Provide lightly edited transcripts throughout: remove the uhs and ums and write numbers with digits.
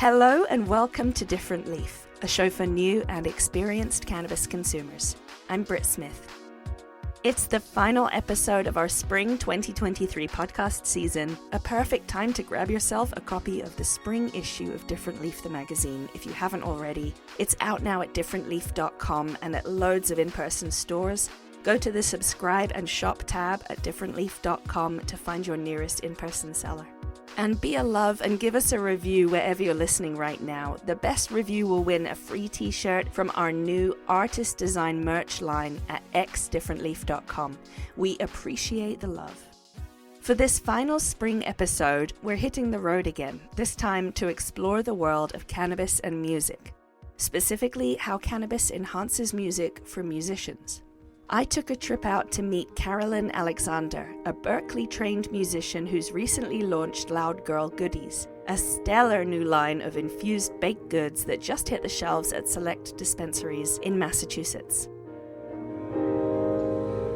Hello and welcome to Different Leaf, a show for new and experienced cannabis consumers. I'm Brit Smith. It's the final episode of our Spring 2023 podcast season, a perfect time to grab yourself a copy of the spring issue of Different Leaf the magazine if you haven't already. It's out now at differentleaf.com and at loads of in-person stores. Go to the subscribe and shop tab at differentleaf.com to find your nearest in-person seller. And be a love and give us a review wherever you're listening right now. The best review will win a free t-shirt from our new artist design merch line at xdifferentleaf.com. We appreciate the love. For this final spring episode, we're hitting the road again, this time to explore the world of cannabis and music. Specifically, how cannabis enhances music for musicians. I took a trip out to meet Carolyn Alexander, a Berklee-trained musician who's recently launched LoudGirl Goodies, a stellar new line of infused baked goods that just hit the shelves at select dispensaries in Massachusetts.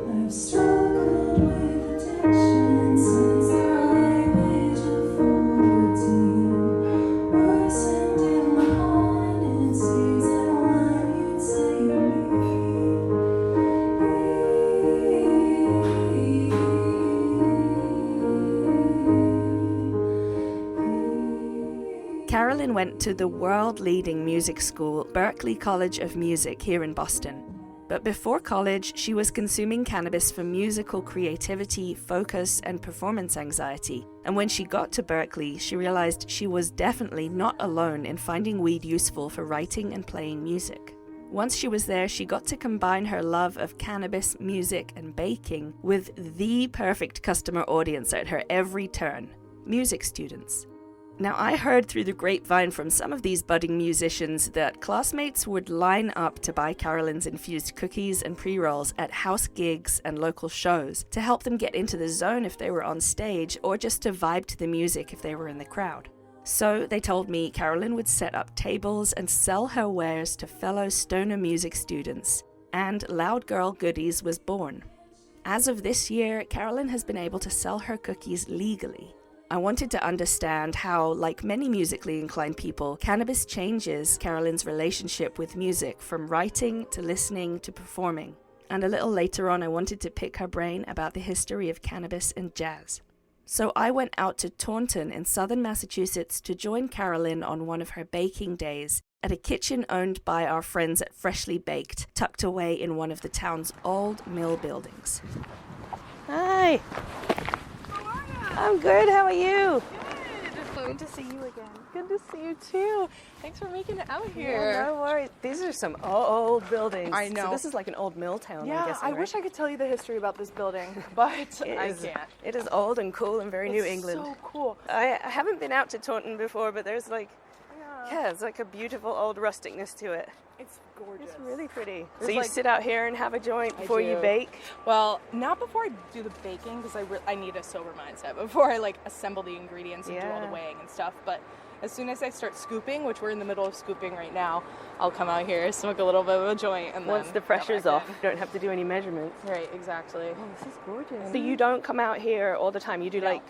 I've struggled with addiction since the ripe age of 14. Worsened in my haunted season when you'd say me. Carolyn went to the world-leading music school, Berklee College of Music here in Boston. But before college, she was consuming cannabis for musical creativity, focus, and performance anxiety. And when she got to Berklee, she realized she was definitely not alone in finding weed useful for writing and playing music. Once she was there, she got to combine her love of cannabis, music, and baking with the perfect customer audience at her every turn: music students. Now, I heard through the grapevine from some of these budding musicians that classmates would line up to buy Carolyn's infused cookies and pre-rolls at house gigs and local shows to help them get into the zone if they were on stage or just to vibe to the music if they were in the crowd. So they told me Carolyn would set up tables and sell her wares to fellow stoner music students, and LoudGirl Goodies was born. As of this year, Carolyn has been able to sell her cookies legally. I wanted to understand how, like many musically inclined people, cannabis changes Carolyn's relationship with music from writing to listening to performing. And a little later on, I wanted to pick her brain about the history of cannabis and jazz. So I went out to Taunton in southern Massachusetts to join Carolyn on one of her baking days at a kitchen owned by our friends at Freshly Baked, tucked away in one of the town's old mill buildings. Hi! I'm good, how are you? Good to see you again. Good to see you too. Thanks for making it out here. Yeah, no worries. These are some old buildings. I know. So this is like an old mill town, yeah, I'm guessing, I right? wish I could tell you the history about this building, but I can't. It is old and cool and very New It's England. so cool. I haven't been out to Taunton before, but there's like, it's like a beautiful old rusticness to it. It's gorgeous. It's really pretty. There's So you like- sit out here and have a joint before you do. bake? Well, not before I do the baking, because I need a sober mindset before I assemble the ingredients and do all the weighing and stuff. But as soon as I start scooping, which we're in the middle of scooping right now, I'll come out here, smoke a little bit of a joint, and Once then the go pressure's back off, in. you don't have to do any measurements. Right, exactly. Oh, this is gorgeous. So you don't come out here all the time? You do No.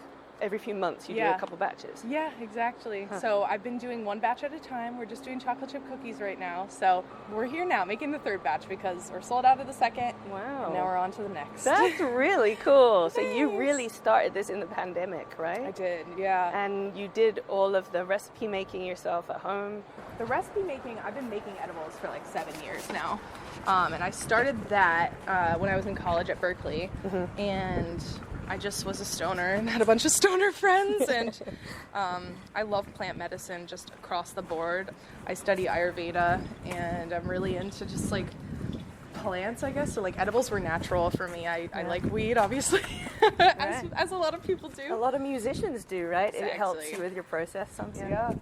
every few months, you do a couple batches? Yeah, exactly. Huh. So I've been doing one batch at a time. We're just doing chocolate chip cookies right now. So we're here now making the third batch because we're sold out of the second. Wow. And now we're on to the next. That's really cool. So you Thanks. really started this in the pandemic, right? I did, yeah. And you did all of the recipe making yourself at home? The recipe making, I've been making edibles for 7 years now. And I started that when I was in college at Berklee. Mm-hmm. And I just was a stoner and had a bunch of stoner friends. And I love plant medicine just across the board. I study Ayurveda, and I'm really into just plants, I guess. So edibles were natural for me. I like weed, obviously, as a lot of people do. A lot of musicians do, right? Exactly. It helps you with your process sometimes. Yeah.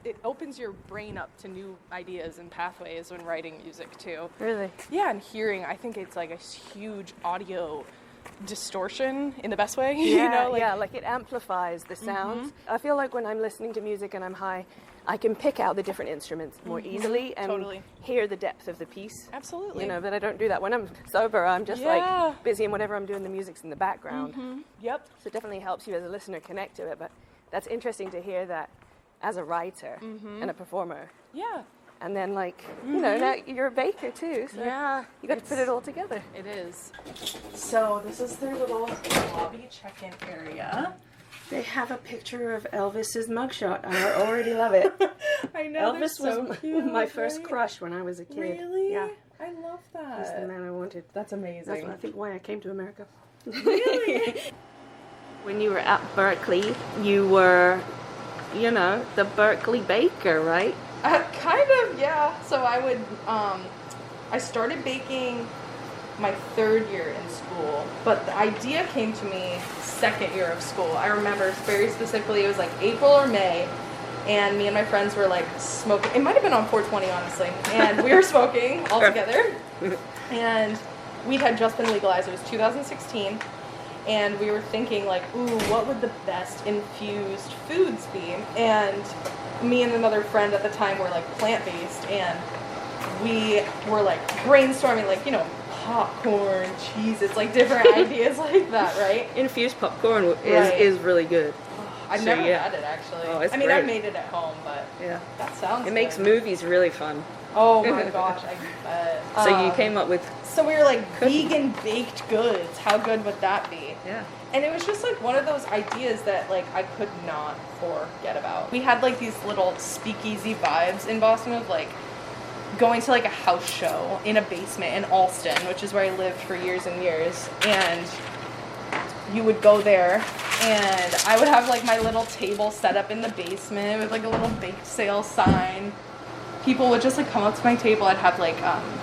It opens your brain up to new ideas and pathways when writing music too. Really? Yeah, and hearing, I think it's a huge audio distortion in the best way. Yeah, it amplifies the sounds. I feel like when I'm listening to music and I'm high, I can pick out the different instruments more easily and hear the depth of the piece. Absolutely. But I don't do that when I'm sober. I'm just busy, and whatever I'm doing, the music's in the background. Yep. So it definitely helps you as a listener connect to it. But that's interesting to hear that as a writer and a performer. Yeah. And then like, you know, now you're a baker too, so Yeah. you got to put it all together. It is. So this is their little lobby check-in area. They have a picture of Elvis's mugshot. I already love it. I know. Elvis was my first crush when I was a kid. Really? Yeah. I love That's the that. man I wanted. That's amazing. That's what I think why I came to America. Really? When you were at Berklee, you were, you know, the Berklee baker, right? Kind of, yeah. So I would, I started baking my 3rd year in school, but the idea came to me 2nd year of school. I remember very specifically, it was like April or May, and me and my friends were like smoking. It might have been on 420, honestly, and we were smoking all together, and weed had just been legalized. It was 2016, and we were thinking like, ooh, what would the best infused foods be? And me and another friend at the time were like plant-based, and we were like brainstorming, like, you know, popcorn, cheese, it's like different ideas like that, right? Infused popcorn Right. is really good. I've So, never yeah. had it actually. Oh, it's I mean, great. I've made it at home, but Yeah. that sounds It makes good. movies really fun. Oh my gosh, I bet. So you came up with, So we were like, cooking. vegan baked goods, how good would that be? yeah. And it was just like one of those ideas that like I could not forget about. We had like these little speakeasy vibes in Boston of like going to like a house show in a basement in Alston, which is where I lived for years and years. And you would go there and I would have like my little table set up in the basement with like a little bake sale sign. People would just like come up to my table. I'd have like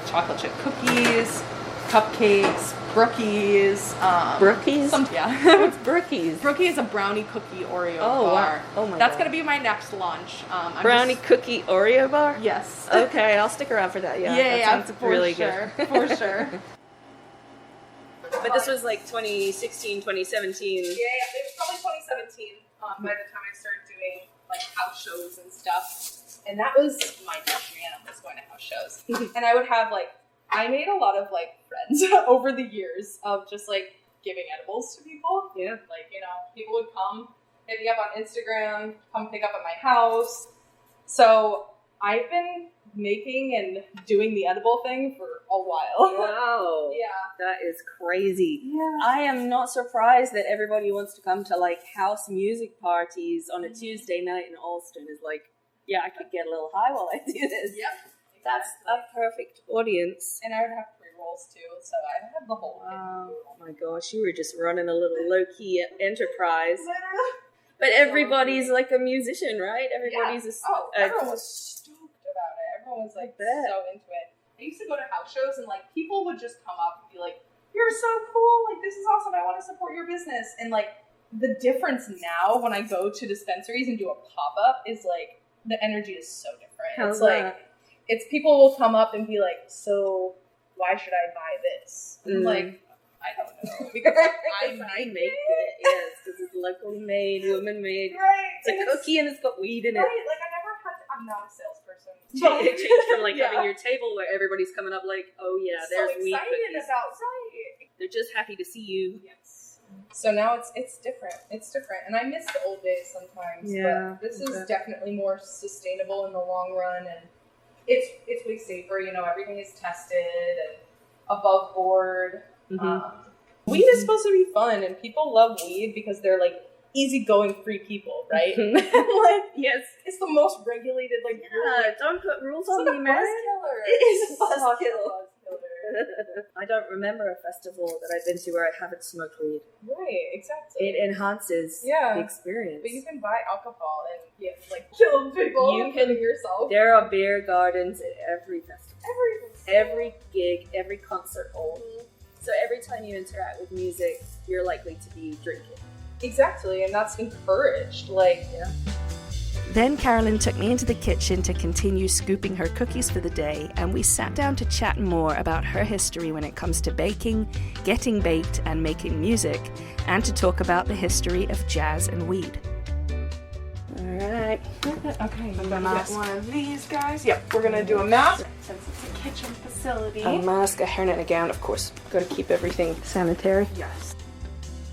chocolate chip cookies, cupcakes, brookies. Brookies? Yeah. What's brookies? Brookie is a brownie cookie Oreo Oh, wow. bar. Oh my That's God. gonna be my next lunch. I'm Brownie just- cookie Oreo bar? Yes. Okay, I'll stick around for that. Yeah, Yeah, that sounds for really sure. good. For sure. But this was like 2016, 2017. Yeah, it was probably 2017 by the time I started doing like house shows and stuff. And that was my jam, was going to house shows. And I would have like, I made a lot of like friends over the years of just like giving edibles to people. Yeah. Like, you know, people would come, hit me up on Instagram, come pick up at my house. So I've been making and doing the edible thing for a while. Wow. Yeah. That is crazy. Yeah. I am not surprised that everybody wants to come to like house music parties on a Tuesday night in Alston is like, yeah, I could get a little high while I do this. Yep. That's a perfect audience. And I would have pre-rolls too, so I had the whole kit and Wow. caboodle. Oh my gosh, you were just running a little low-key enterprise. Literally. But everybody's like a musician, right? Everybody's Everyone was stoked about it. Everyone was like bet. so into it. I used to go to house shows and like people would just come up and be like, "You're so cool! Like this is awesome! I want to support your business." And like the difference now when I go to dispensaries and do a pop-up is like the energy is so different. How's it's like that? it's people will come up and be like, "So why should I buy this?" And I'm like, I don't know because I make it. Yes, because it's locally made, woman made. Right. It's a cookie and it's got weed in it. Right, like I never had to, I'm not a salesperson. It changed from like Yeah. having your table where everybody's coming up like, oh yeah, so there's weed excited cookies. about right. They're just happy to see you. Yes. So now it's different. It's different. And I miss the old days sometimes. Yeah, But this I is bet. definitely more sustainable in the long run and it's way safer, you know, everything is tested and above board. Weed is supposed to be fun and people love weed because they're like easygoing free people, right? Like Yes. it's the most regulated like Yeah, don't put rules It's on like me, a man. buzz killer. It is a buzz Such killer. buzz killer. I don't remember a festival that I've been to where I haven't smoked weed. Right, exactly. It enhances Yeah. the experience. But you can buy alcohol and like kill people. You including yourself. There are beer gardens at every festival, Everything. every gig, every concert hall. So every time you interact with music, you're likely to be drinking. Exactly, and that's encouraged. Like, Then Carolyn took me into the kitchen to continue scooping her cookies for the day, and we sat down to chat more about her history when it comes to baking, getting baked, and making music, and to talk about the history of jazz and weed. All right. okay, I'm gonna get one of these guys. Yep, we're gonna do a mask since it's a kitchen facility. A mask, a hairnet, and a gown, of course. Got to keep everything sanitary. Yes.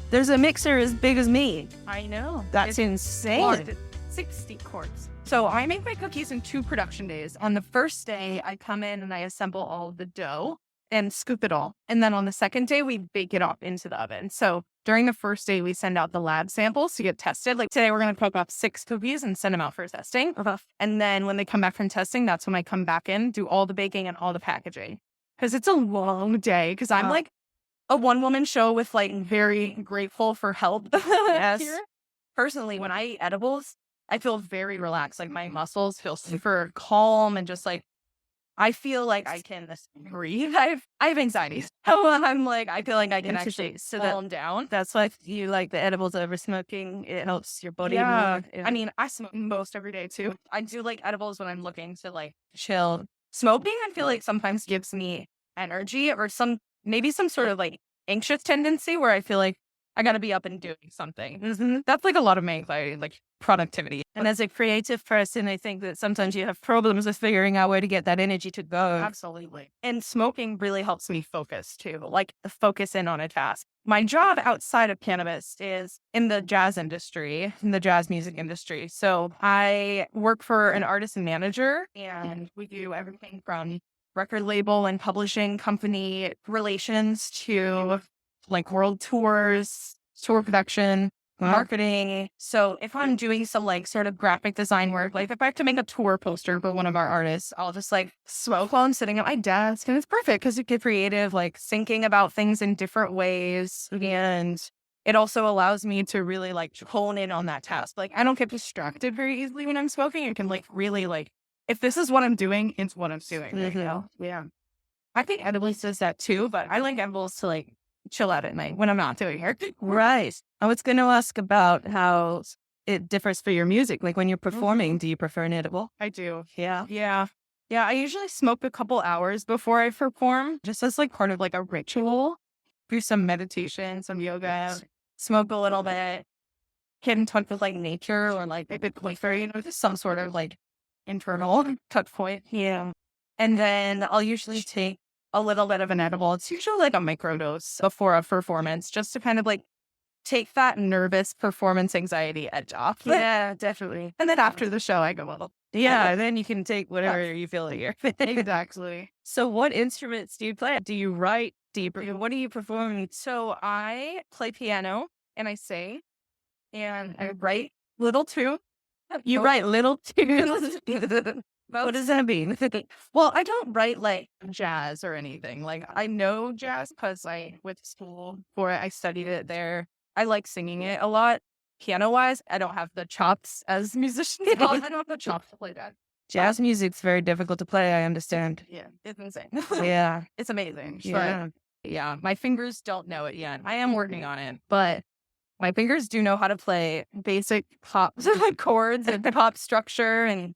There's a mixer as big as me. I know. That's It's insane. large. It's 60 quarts. So I make my cookies in 2 production days. On the first day, I come in and I assemble all of the dough and scoop it all. And then on the second day, we bake it up into the oven. So during the first day, we send out the lab samples to get tested. Like today, we're going to cook up 6 cookies and send them out for testing. And then when they come back from testing, that's when I come back in, do all the baking and all the packaging. Because it's a long day. Because I'm like a one-woman show with like very grateful for help. Yes. Here. Personally, when I eat edibles, I feel very relaxed. Like my muscles feel super calm and just like, I feel like I can breathe. I have anxiety. So I'm like, I feel like I can actually calm down. That's why you like the edibles over smoking. It helps your body Yeah. more. I mean, I smoke most every day too. I do like edibles when I'm looking to like chill. smoking. I feel like sometimes gives me energy or maybe some sort of like anxious tendency where I feel like I got to be up and doing something. That's like a lot of my anxiety, like productivity. And as a creative person, I think that sometimes you have problems with figuring out where to get that energy to go. Absolutely. And smoking really helps me focus too, like focus in on a task. My job outside of cannabis is in the jazz industry, in the jazz music industry. So I work for an artist and manager, and we do everything from record label and publishing company relations to like world tours, tour production, marketing. So if I'm doing some like sort of graphic design work, like if I have to make a tour poster for one of our artists, I'll just like smoke while I'm sitting at my desk. And it's perfect because you get creative, like thinking about things in different ways. And it also allows me to really like hone in on that task. Like I don't get distracted very easily when I'm smoking. I can like really like, if this is what I'm doing, it's what I'm doing. You know? Yeah. I think edibles does that too, but I like edibles to like chill out at night when I'm not doing it. Right. I was going to ask about how it differs for your music. Like when you're performing, do you prefer an edible? I do. Yeah. Yeah. Yeah. I usually smoke a couple hours before I perform, just as like part of like a ritual. Do some meditation, some yoga, smoke a little bit, get in touch with like nature or like a bit closer, you know, just some sort of like internal touch point. Yeah. And then I'll usually take a little bit of an edible. It's usually like a microdose before a performance, just to kind of like take that nervous performance anxiety edge off. Yeah, definitely. And then after the show, I go, well, Yeah, then you can take whatever you feel here. exactly. So what instruments do you play? Do you write? What are you performing? So I play piano and I sing and I write little too. You write little tunes? What does that mean? Well, I don't write like jazz or anything. Like I know jazz because I went to school for it. I studied it there. I like singing it a lot. Piano wise, I don't have the chops as a musician. I don't have the chops to play that. Jazz music's very difficult to play, I understand. Yeah, it's insane. Yeah. It's amazing. Yeah. But yeah, my fingers don't know it yet. I am working on it, but my fingers do know how to play basic pop chords and pop structure. And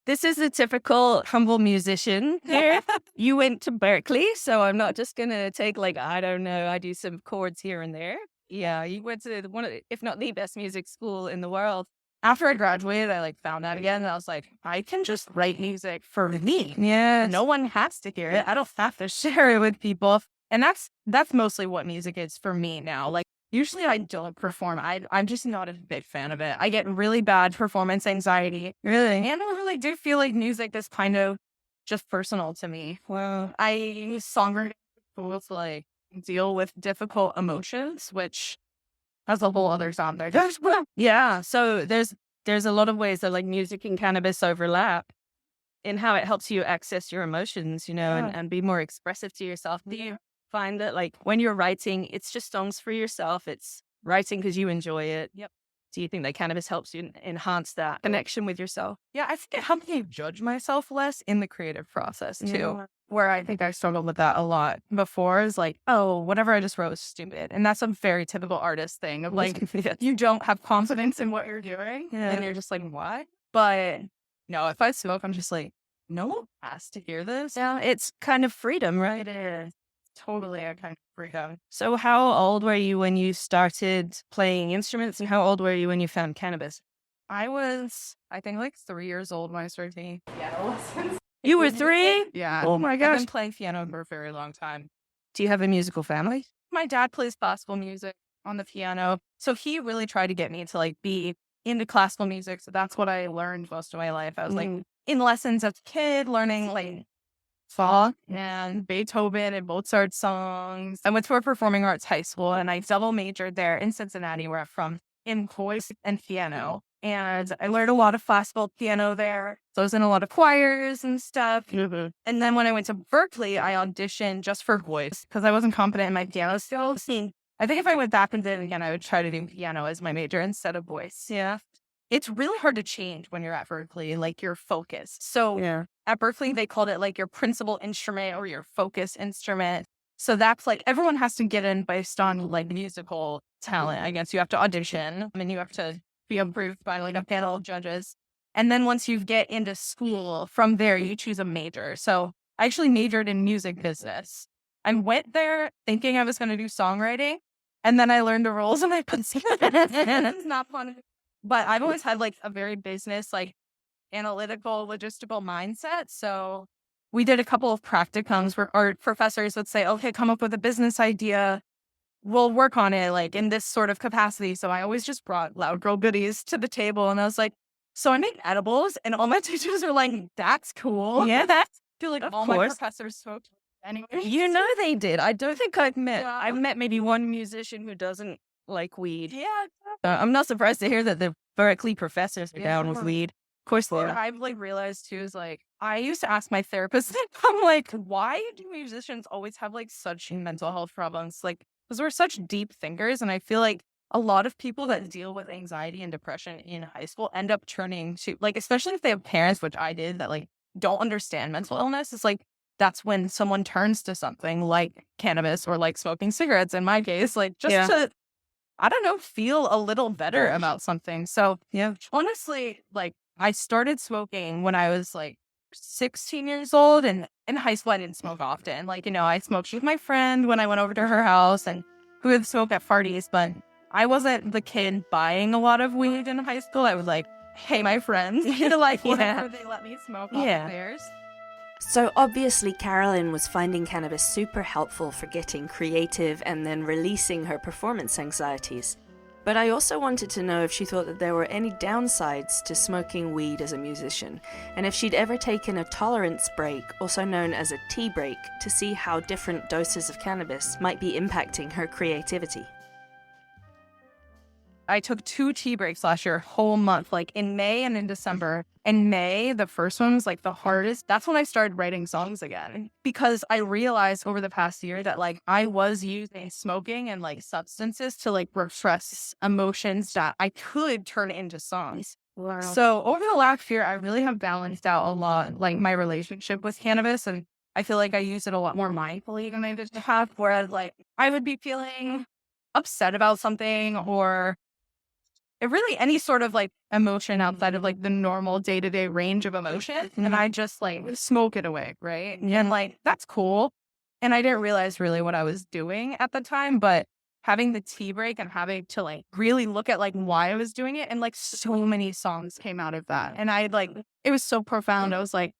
This is a typical humble musician here. You went to Berklee, so I'm not just going to take like, I don't know, I do some chords here and there. Yeah, you went to one of, if not the best music school in the world. after I graduated, I like found out again, and I was like, I can just write music for me. Yeah. No one has to hear it. I don't have to share it with people. And that's mostly what music is for me now. Like usually I don't perform. I'm just not a big fan of it. I get really bad performance anxiety. Really? And I really do feel like music is kind of just personal to me. Wow. I use songwriting tools to like deal with difficult emotions, which has a whole other sound there. Yeah. So there's a lot of ways that like music and cannabis overlap in how it helps you access your emotions, you know, Yeah. and be more expressive to yourself. Do you find that like when you're writing, it's just songs for yourself? It's writing because you enjoy it. Yep. Do you think that cannabis helps you enhance that connection with yourself? Yeah, I think it helped me judge myself less in the creative process too. Yeah. Where I think I struggled with that a lot before is like, oh, whatever I just wrote was stupid. And that's a very typical artist thing of like, you don't have confidence in what you're doing. Yeah. And you're just like, why? But no, if I smoke, I'm just like, no one has to hear this. Yeah, it's kind of freedom, right? It is totally a kind of freedom. So how old were you when you started playing instruments, and how old were you when you found cannabis? I was, I think, like 3 years old when I started taking piano lessons. You were 3? Yeah. Oh my I've gosh. been playing piano for a very long time. Do you have a musical family? My dad plays classical music on the piano. So he really tried to get me to like be into classical music. So that's what I learned most of my life. I was like in lessons as a kid, learning like Bach and Beethoven and Mozart songs. I went to a performing arts high school and I double majored there in Cincinnati, where I'm from, in voice and piano. And I learned a lot of classical piano there. So I was in a lot of choirs and stuff. And then when I went to Berklee, I auditioned just for voice because I wasn't confident in my piano skills. I think if I went back and did it again, I would try to do piano as my major instead of voice. Yeah. It's really hard to change when you're at Berklee, like your focus. So at Berklee, they called it like your principal instrument or your focus instrument. So that's like everyone has to get in based on like musical talent. I guess you have to audition and you have to be approved by like a panel of judges. And then once you get into school, from there, you choose a major. So I actually majored in music business. I went there thinking I was going to do songwriting. And then I learned the rules and I put it's not fun. But I've always had like a very business, like analytical, logistical mindset. So we did a couple of practicums where our professors would say, okay, come up with a business idea. We'll work on it like in this sort of capacity. So I always just brought LoudGirl Goodies to the table. And I was like, so I make edibles. And all my teachers are like, that's cool. Yeah, I feel like all my professors smoked anyway. You know they did. I don't think I've met maybe one musician who doesn't like weed. Yeah. I'm not surprised to hear that the Berklee professors are down with weed. Of course they What are. I've like realized too is like I used to ask my therapist, I'm like, why do musicians always have like such mental health problems? Like, because we're such deep thinkers, and I feel like a lot of people that deal with anxiety and depression in high school end up turning to like, especially if they have parents, which I did, that like don't understand mental illness. It's like that's when someone turns to something like cannabis or like smoking cigarettes. In my case, like just to, I don't know, feel a little better about something. So honestly, like I started smoking when I was like 16 years old, and in high school I didn't smoke often. Like, you know, I smoked with my friend when I went over to her house, and we would smoke at parties, but I wasn't the kid buying a lot of weed in high school. I would like pay my friends to like whatever they let me smoke off of theirs. So obviously Carolyn was finding cannabis super helpful for getting creative and then releasing her performance anxieties. But I also wanted to know if she thought that there were any downsides to smoking weed as a musician, and if she'd ever taken a tolerance break, also known as a tea break, to see how different doses of cannabis might be impacting her creativity. I took 2 tea breaks last year, whole month, like in May and in December. In May, the first one was like the hardest. That's when I started writing songs again, because I realized over the past year that like I was using smoking and like substances to like repress emotions that I could turn into songs. Wow. So over the last year, I really have balanced out a lot, like my relationship with cannabis. And I feel like I use it a lot more mindfully than I did to have, whereas like I would be feeling upset about something, or really any sort of like emotion outside of like the normal day-to-day range of emotion. And I just like smoke it away, right? And like, that's cool. And I didn't realize really what I was doing at the time, but having the tea break and having to like really look at like why I was doing it, and like so many songs came out of that. And I like, it was so profound. I was like,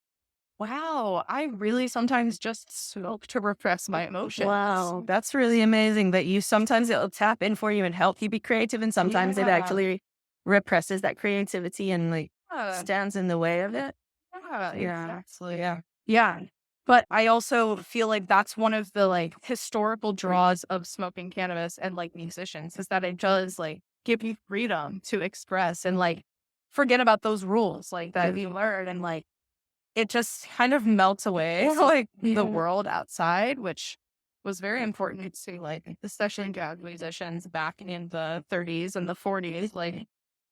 wow, I really sometimes just smoke to repress my emotions. Wow, that's really amazing that you sometimes it'll tap in for you and help you be creative, and sometimes it actually represses that creativity and like stands in the way of it. Exactly. Yeah. But I also feel like that's one of the like historical draws of smoking cannabis and like musicians, is that it does like give you freedom to express and like forget about those rules like that you learn, and like it just kind of melts away like the world outside, which was very important to like, especially jazz musicians back in the 30s and the 40s. Like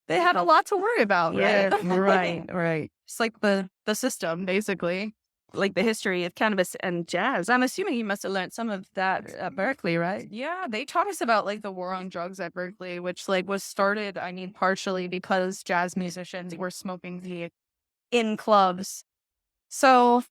they had a lot to worry about. Right. It's like the system, basically. Like the history of cannabis and jazz. I'm assuming you must have learned some of that at Berklee, right? Yeah, they taught us about like the war on drugs at Berklee, which like was started, I mean, partially because jazz musicians were smoking weed in clubs. So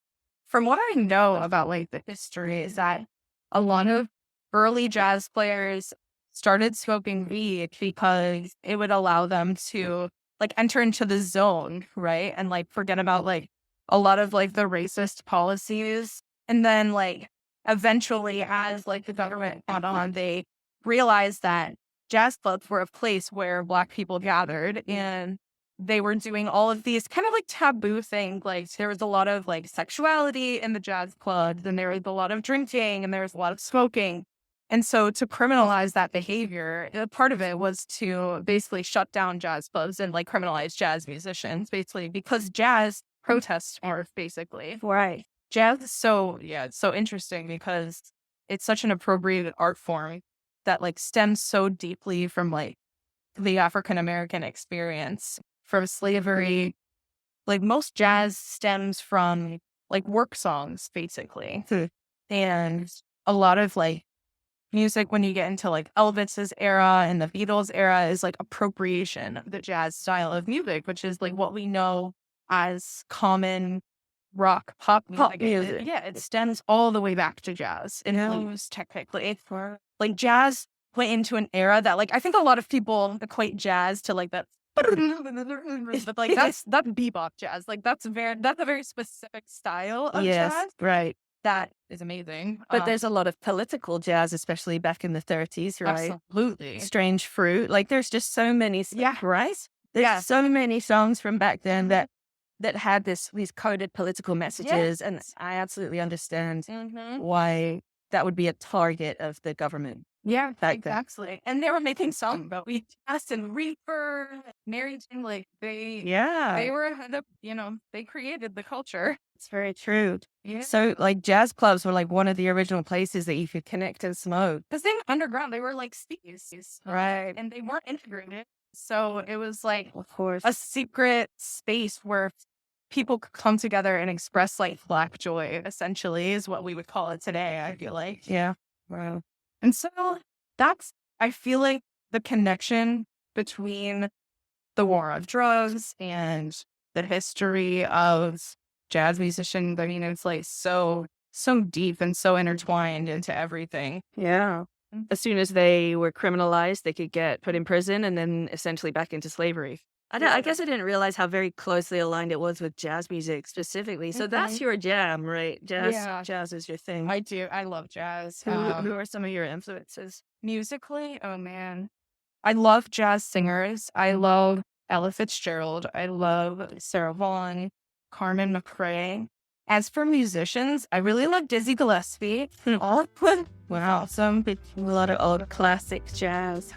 from what I know about like the history is that a lot of early jazz players started smoking weed because it would allow them to like enter into the zone, right? And like forget about like a lot of like the racist policies. And then like eventually, as like the government caught on, they realized that jazz clubs were a place where Black people gathered, and they were doing all of these kind of like taboo things. Like there was a lot of like sexuality in the jazz clubs, and there was a lot of drinking, and there was a lot of smoking. And so to criminalize that behavior, part of it was to basically shut down jazz clubs and like criminalize jazz musicians, basically, because jazz protests are basically. Right. Jazz is it's so interesting because it's such an appropriated art form that like stems so deeply from like the African American experience, from slavery. Like most jazz stems from like work songs, basically. And a lot of like music, when you get into like Elvis's era and the Beatles era, is like appropriation of the jazz style of music, which is like what we know as common rock pop music. It stems all the way back to jazz and blues, technically. Like jazz went into an era that like I think a lot of people equate jazz to like that. But like that's bebop jazz. Like that's a very specific style of jazz. Right. That is amazing. But there's a lot of political jazz, especially back in the 30s, right? Absolutely. Strange Fruit. Like there's just so many, right? There's so many songs from back then that had these coded political messages, and I absolutely understand why that would be a target of the government. Yeah, back then. exactly. And they were making songs about weed, jazz, and reefer, Mary Jane. Like they were they created the culture. It's very true. Yeah. So like jazz clubs were like one of the original places that you could connect and smoke. Because they were underground, they were like species, right? And they weren't integrated, so it was like, of course, a secret space where people could come together and express like Black joy. Essentially, is what we would call it today. I feel like, wow. And so I feel like the connection between the war on drugs and the history of jazz musicians, I mean, it's like so deep and so intertwined into everything. Yeah. As soon as they were criminalized, they could get put in prison and then essentially back into slavery. I guess I didn't realize how very closely aligned it was with jazz music specifically. So that's your jam, right? Jazz is your thing. I do. I love jazz. Who are some of your influences? Musically? Oh, man. I love jazz singers. I love Ella Fitzgerald. I love Sarah Vaughan, Carmen McRae. As for musicians, I really love Dizzy Gillespie. Wow. A lot of old classic jazz.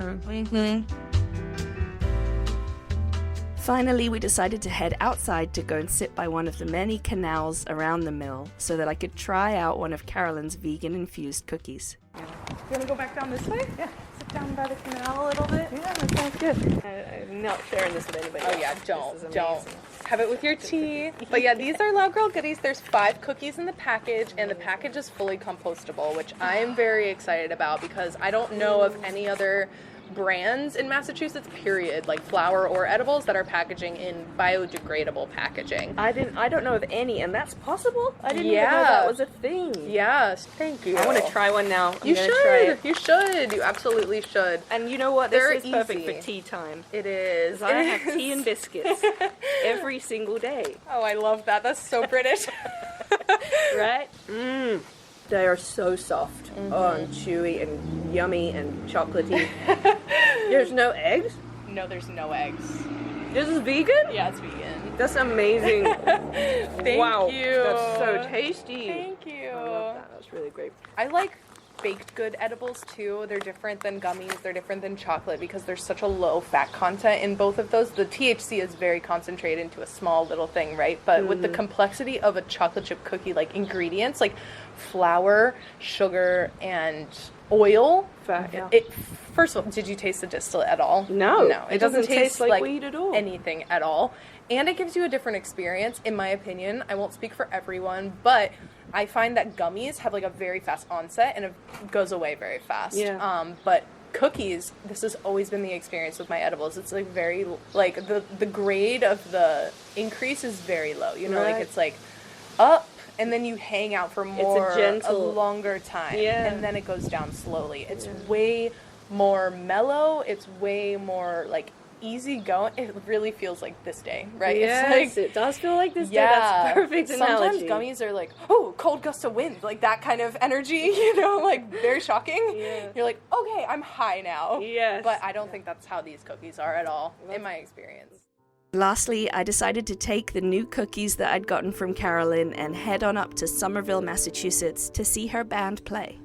Finally, we decided to head outside to go and sit by one of the many canals around the mill so that I could try out one of Carolyn's vegan-infused cookies. You want to go back down this way? Yeah. Sit down by the canal a little bit? Yeah, that sounds good. I'm not sharing this with anybody else. Oh yeah, don't. Have it with your tea. But yeah, these are LoudGirl Goodies. There's 5 cookies in the package, and the package is fully compostable, which I am very excited about because I don't know of any other brands in Massachusetts, period, like flour or edibles that are packaging in biodegradable packaging. I don't know of any, and that's possible? I didn't even know that was a thing. Yes, thank you. I want to try one now. You should. You absolutely should. And you know what? They're This is perfect for tea time. It is. I have tea and biscuits every single day. Oh, I love that. That's so British. Right? They are so soft. And chewy and yummy and chocolatey. There's no eggs? No, there's no eggs. This is vegan? Yeah, it's vegan. That's amazing. Thank you. That's so tasty. Thank you. I love that. That's really great. I like baked good edibles too. They're different than gummies. They're different than chocolate because there's such a low fat content in both of those. The THC is very concentrated into a small little thing, right? But with the complexity of a chocolate chip cookie, like ingredients like flour, sugar, and oil. Fat, yeah. First of all, did you taste the distillate at all? No. It doesn't taste like weed at all. Anything at all. And it gives you a different experience, in my opinion. I won't speak for everyone, but I find that gummies have like a very fast onset and it goes away very fast. Yeah. But cookies, this has always been the experience with my edibles. It's like very, like the grade of the increase is very low. You know, like it's like up and then you hang out for more, a longer time. Yeah. And then it goes down slowly. It's way more mellow. It's way more like easy going. It really feels like this day, right? Yes, It's like, it does feel like this day. yeah. That's perfect Sometimes analogy. gummies are like, oh, cold gust of wind, like that kind of energy, you know, like very shocking. Yeah. You're like, okay, I'm high now. Yes. But I don't think that's how these cookies are at all, in my experience. Lastly, I decided to take the new cookies that I'd gotten from Carolyn and head on up to Somerville, Massachusetts to see her band play.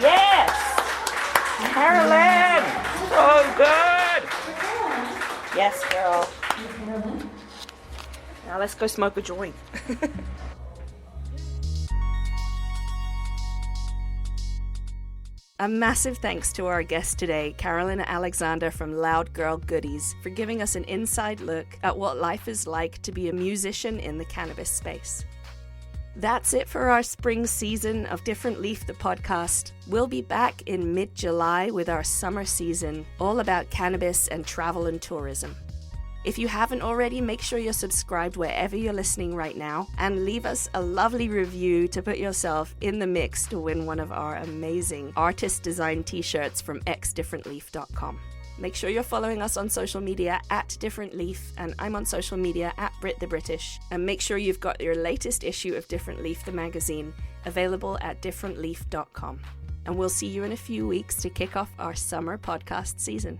Yes! Carolyn! So good! Yes, girl. Now let's go smoke a joint. A massive thanks to our guest today, Carolyn Alexander from LoudGirl Goodies, for giving us an inside look at what life is like to be a musician in the cannabis space. That's it for our spring season of Different Leaf, the podcast. We'll be back in mid-July with our summer season, all about cannabis and travel and tourism. If you haven't already, make sure you're subscribed wherever you're listening right now and leave us a lovely review to put yourself in the mix to win one of our amazing artist-designed t-shirts from xdifferentleaf.com. Make sure you're following us on social media at Different Leaf, and I'm on social media at Brit the British. And make sure you've got your latest issue of Different Leaf, the magazine, available at differentleaf.com. And we'll see you in a few weeks to kick off our summer podcast season.